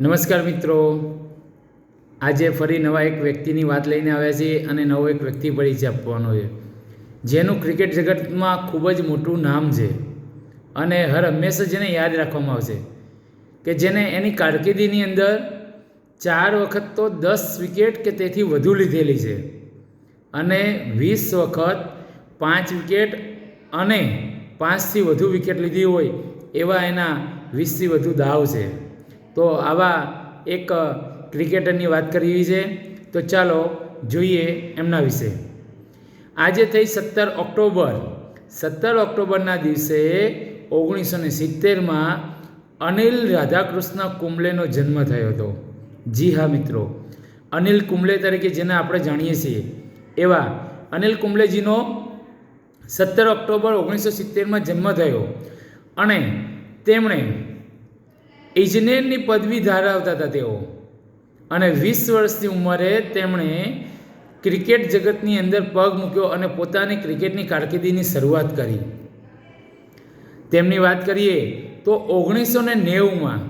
નમસ્કાર મિત્રો, આજે ફરી નવા એક વ્યક્તિની વાત લઈને આવ્યા છીએ અને નવો એક વ્યક્તિ પરિચય આપવાનો છે જેનું ક્રિકેટ જગતમાં ખૂબ જ મોટું નામ છે અને હર હંમેશા જેને યાદ રાખવામાં આવશે કે જેને એની કારકિર્દીની અંદર 4 વખત તો 10 વિકેટ કે તેથી વધુ લીધેલી છે અને 20 વખત 5 વિકેટ અને 5થી વધુ વિકેટ લીધી હોય એવા એના 20થી વધુ દાવ છે। તો આવા એક ક્રિકેટરની વાત કરવી છે, તો ચાલો જોઈએ એમના વિશે। આજે થઈ 17 ઓક્ટોબરના દિવસે 1970માં અનિલ રાધાકૃષ્ણ કુંબલેનો જન્મ થયો હતો। જી હા મિત્રો, અનિલ કુંબલે તરીકે જેને આપણે જાણીએ છીએ એવા અનિલ કુંબલેજીનો 17 ઓક્ટોબર 1970માં જન્મ થયો અને તેમણે ઇજનેરની પદવી ધરાવતા હતા તેઓ અને 20 વર્ષની ઉંમરે તેમણે ક્રિકેટ જગતની અંદર પગ મૂક્યો અને પોતાની ક્રિકેટની કારકિર્દીની શરૂઆત કરી। તેમની વાત કરીએ તો 1990માં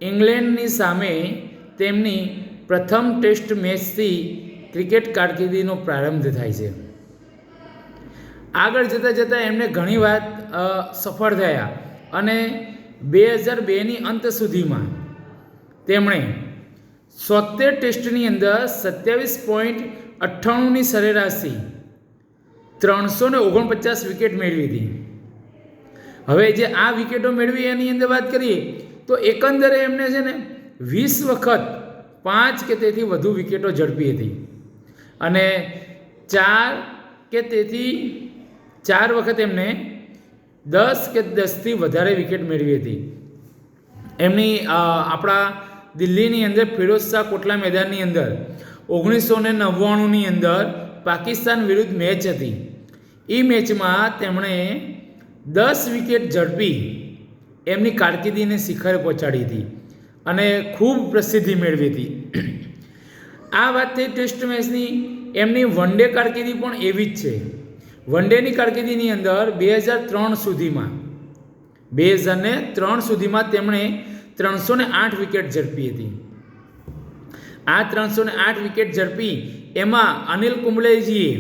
ઇંગ્લેન્ડની સામે તેમની પ્રથમ ટેસ્ટ મેચથી ક્રિકેટ કારકિર્દીનો પ્રારંભ થાય છે। આગળ જતાં એમને ઘણી વાત સફળ થયા અને 2002ની અંત સુધીમાં તેમણે 70 ટેસ્ટની અંદર 27.98ની સરેરાશથી 349 વિકેટ મેળવી હતી। હવે જે આ વિકેટો મેળવી એની અંદર વાત કરીએ તો એકંદરે એમને છે ને 20 વખત 5 કે તેથી વધુ વિકેટો ઝડપી હતી અને 4 કે તેથી 4 વખત એમને 10 કે 10થી વધારે વિકેટ મેળવી હતી। એમની આપણા દિલ્હીની અંદર ફિરોઝ શાહ કોટલા મેદાનની અંદર 1999ની અંદર પાકિસ્તાન વિરુદ્ધ મેચ હતી। એ મેચમાં તેમણે 10 વિકેટ ઝડપી એમની કારકિર્દીને શિખરે પહોંચાડી હતી અને ખૂબ પ્રસિદ્ધિ મેળવી હતી। આ વાત થઈ ટેસ્ટ મેચની। એમની વન ડે કારકિર્દી પણ એવી જ છે। વન ડેની કારકિર્દીની અંદર 2003 સુધીમાં તેમણે 308 વિકેટ ઝડપી હતી। આ 308 વિકેટ ઝડપી એમાં અનિલ કુંબલેજીએ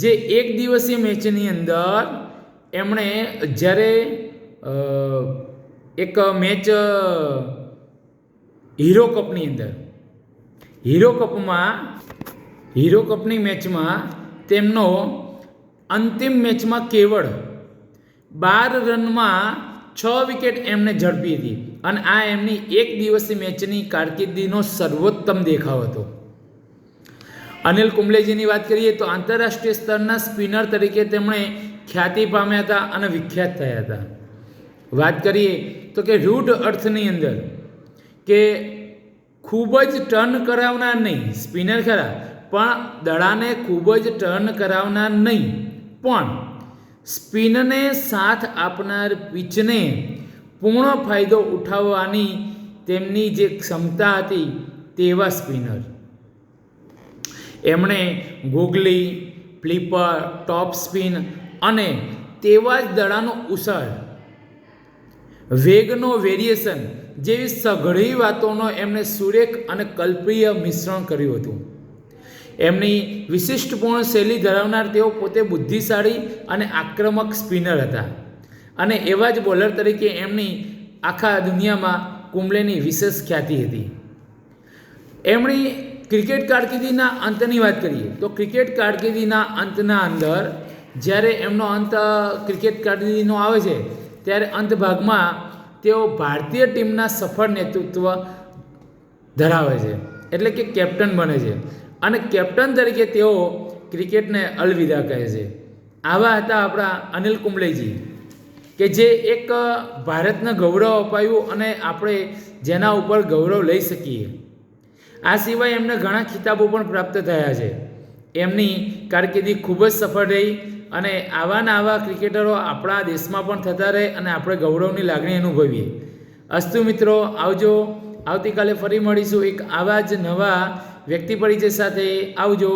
જે એક દિવસીય મેચની અંદર એમણે જ્યારે એક મેચ હીરો કપની મેચમાં તેમનો અંતિમ મેચમાં કેવળ 12 રનમાં 6 વિકેટ એમને ઝડપી હતી અને આ એમની એક દિવસીય મેચની કારકિર્દીનો સર્વોત્તમ દેખાવ હતો। અનિલ કુંબલેજીની વાત કરીએ તો આંતરરાષ્ટ્રીય સ્તરના સ્પિનર તરીકે તેમણે ખ્યાતિ પામ્યા હતા અને વિખ્યાત થયા હતા। વાત કરીએ તો કે રૂઢ અર્થની અંદર કે ખૂબ જ ટર્ન કરાવનાર નહીં, સ્પિનર ખરા પણ દડાને ખૂબ જ ટર્ન કરાવનાર નહીં, પણ સ્પિનને સાથ આપનાર પિચને પૂર્ણ ફાયદો ઉઠાવવાની તેમની જે ક્ષમતા હતી તેવા સ્પિનર। એમણે ગૂગલી, ફ્લિપર, ટોપ સ્પિન અને તેવા જ દડાનો ઉછાળ, વેગનો વેરિએશન જેવી સઘળી વાતોનો એમણે સુરેખ અને કલ્પીય મિશ્રણ કર્યું હતું। એમની વિશિષ્ટપૂર્ણ શૈલી ધરાવનાર તેઓ પોતે બુદ્ધિશાળી અને આક્રમક સ્પિનર હતા અને એવા જ બોલર તરીકે એમની આખા દુનિયામાં કુંબલેની વિશેષ ખ્યાતિ હતી। એમની ક્રિકેટ કારકિર્દીના અંતની વાત કરીએ તો ક્રિકેટ કારકિર્દીના અંતના અંદર જ્યારે એમનો અંત ક્રિકેટ કારકિર્દીનો આવે છે ત્યારે અંત ભાગમાં તેઓ ભારતીય ટીમના સફળ નેતૃત્વ ધરાવે છે, એટલે કે કેપ્ટન બને છે અને કેપ્ટન તરીકે તેઓ ક્રિકેટને અલવિદા કહે છે। આવા હતા આપણા અનિલ કુંબલેજી કે જે એક ભારતને ગૌરવ અપાયું અને આપણે જેના ઉપર ગૌરવ લઈ શકીએ। આ સિવાય એમને ઘણા ખિતાબો પણ પ્રાપ્ત થયા છે। એમની કારકિર્દી ખૂબ જ સફળ રહી અને આવા ક્રિકેટરો આપણા દેશમાં પણ થતા રહે અને આપણે ગૌરવની લાગણી અનુભવીએ। અસ્તુ મિત્રો, આવજો। આવતીકાલે ફરી મળીશું એક આવા જ નવા વ્યક્તિ પરિચય સાથે। આવજો।